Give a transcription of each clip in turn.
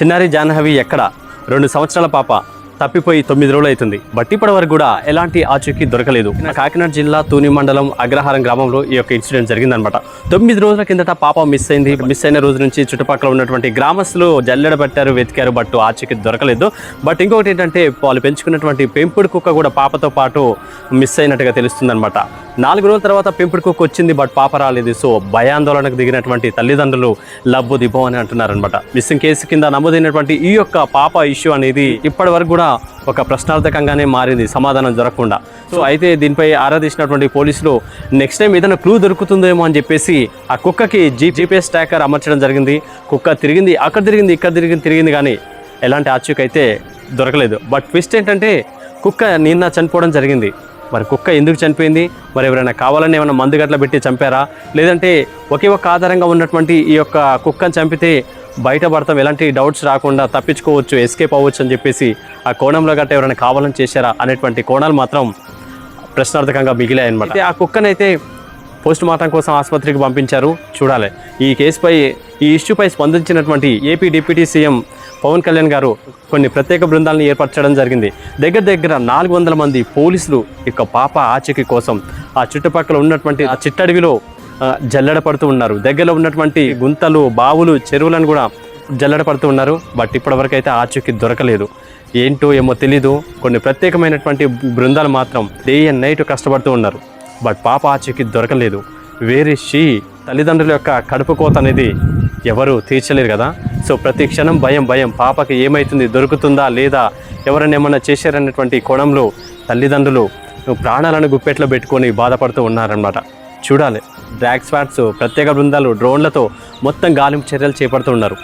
చిన్నారి జాహ్నవి ఎక్కడ 2 సంవత్సరాల పాప తప్పిపోయి 9 రోజులు అవుతుంది. బట్ ఇప్పటి వరకు కూడా ఎలాంటి ఆచూకీ దొరకలేదు. కాకినాడ జిల్లా తూని మండలం అగ్రహారం గ్రామంలో ఈ యొక్క ఇన్సిడెంట్ జరిగిందనమాట. 9 రోజుల కిందట పాప మిస్ అయింది. మిస్ అయిన రోజు నుంచి చుట్టుపక్కల ఉన్నటువంటి గ్రామస్తులు జల్లెడ పట్టారు, వెతికారు, బట్ ఆచూకీ దొరకలేదు. బట్ ఇంకొకటి ఏంటంటే వాళ్ళు పెంచుకున్నటువంటి పెంపుడు కుక్క కూడా పాపతో పాటు మిస్ అయినట్టుగా తెలుస్తుందన్నమాట. 4 రోజుల తర్వాత పెంపుడు కుక్క వచ్చింది, బట్ పాప రాలేదు. సో భయాందోళనకు దిగినటువంటి తల్లిదండ్రులు లబ్బు దిబ్బం అని అంటున్నారనమాట. మిస్సింగ్ కేసు కింద నమోదైనటువంటి ఈ యొక్క పాప ఇష్యూ అనేది ఇప్పటి వరకు కూడా ఒక ప్రశ్నార్థకంగానే మారింది, సమాధానం దొరకకుండా. సో అయితే దీనిపై ఆరాధించినటువంటి పోలీసులు నెక్స్ట్ టైం ఏదైనా క్లూ దొరుకుతుందేమో అని చెప్పేసి ఆ కుక్కకి జీపీఎస్ ట్రాకర్ అమర్చడం జరిగింది. కుక్క తిరిగింది, అక్కడ తిరిగింది, ఇక్కడ తిరిగింది, కానీ ఎలాంటి ఆచూకీ అయితే దొరకలేదు. బట్ ట్విస్ట్ ఏంటంటే కుక్క నిన్న చనిపోవడం జరిగింది. మరి కుక్క ఎందుకు చనిపోయింది, మరి ఎవరైనా కావాలని ఏమైనా మందు గట్ల పెట్టి చంపారా, లేదంటే ఒకే ఒక్క ఆధారంగా ఉన్నటువంటి ఈ యొక్క కుక్కను చంపితే బయటపడతాం, ఎలాంటి డౌట్స్ రాకుండా తప్పించుకోవచ్చు, ఎస్కేప్ అవ్వచ్చు అని చెప్పేసి ఆ కోణంలో గట్ట ఎవరైనా కావాలని చేశారా అనేటువంటి కోణాలు మాత్రం ప్రశ్నార్థకంగా మిగిలాయన్నమాట. ఆ కుక్కనైతే పోస్ట్ మార్టం కోసం ఆసుపత్రికి పంపించారు. చూడాలి ఈ కేసుపై, ఈ ఇష్యూపై స్పందించినటువంటి AP deputy CM Pawan Kalyan గారు కొన్ని ప్రత్యేక బృందాలను ఏర్పరచడం జరిగింది. దగ్గర 400 మంది పోలీసులు ఇక పాప ఆచూకీ కోసం ఆ చుట్టుపక్కల ఉన్నటువంటి ఆ చిట్టడవిలో జల్లెడ పడుతూ ఉన్నారు. దగ్గరలో ఉన్నటువంటి గుంతలు, బావులు, చెరువులను కూడా జల్లెడ పడుతూ ఉన్నారు. బట్ ఇప్పటివరకు అయితే ఆచూకీ దొరకలేదు. ఏంటో ఏమో తెలీదు. కొన్ని ప్రత్యేకమైనటువంటి బృందాలు మాత్రం డే అండ్ నైట్ కష్టపడుతూ ఉన్నారు. బట్ పాప ఆచూకీ దొరకలేదు. వేరే షీ తల్లిదండ్రుల యొక్క కడుపు కోత అనేది ఎవరు తీర్చలేరు కదా. సో ప్రతి క్షణం భయం, పాపకి ఏమవుతుంది, దొరుకుతుందా లేదా, ఎవరైనా ఏమన్నా చేశారనేటువంటి కోణంలో తల్లిదండ్రులు ప్రాణాలను గుప్పెట్లో పెట్టుకొని బాధపడుతూ ఉన్నారన్నమాట. చూడాలి, డ్రాగ్ స్క్వాడ్స్, ప్రత్యేక బృందాలు, డ్రోన్లతో మొత్తం గాలింపు చర్యలు చేపడుతూ ఉన్నారు.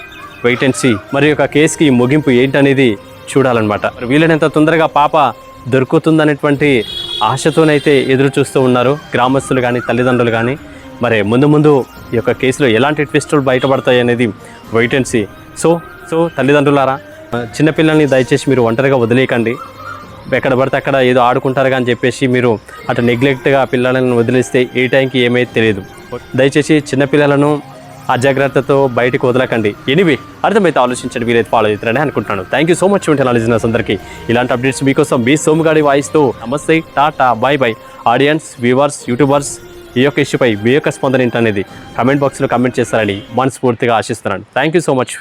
Wait and see. మరి యొక్క కేసుకి ముగింపు ఏంటనేది చూడాలన్నమాట. వీలైనంత తొందరగా పాప దొరుకుతుందనేటువంటి ఆశతోనైతే ఎదురు చూస్తూ ఉన్నారు గ్రామస్తులు కానీ, తల్లిదండ్రులు కానీ. మరి ముందు ఈ యొక్క కేసులో ఎలాంటి ట్విస్టులు బయటపడతాయి అనేది వెయిట్ అండ్ సీ. సో తల్లిదండ్రులారా, చిన్నపిల్లల్ని దయచేసి మీరు ఒంటరిగా వదిలేయకండి. ఎక్కడ పడితే అక్కడ ఏదో ఆడుకుంటారు అని చెప్పేసి మీరు అటు నెగ్లెక్ట్గా పిల్లలను వదిలేస్తే ఏ టైంకి ఏమైతే తెలియదు. దయచేసి చిన్నపిల్లలను అజాగ్రత్తతో బయటకు వదలకండి. ఎనీవే, అర్థమైతే ఆలోచించండి, వీలైతే ఫాలో అవుతారని అనుకుంటున్నాను. Thank you so much listeners అందరికీ. ఇలాంటి అప్డేట్స్ మీకోసం మీ సోముగాడి వాయిస్తో నమస్తే, Tata, by. Audience, viewers, YouTubers, ఈ యొక్క ఇష్యూపై మీ యొక్క స్పందన ఏంటనేది కమెంట్ బాక్స్లో కమెంట్ చేస్తారని మనస్ఫూర్తిగా ఆశిస్తున్నాను. Thank you so much.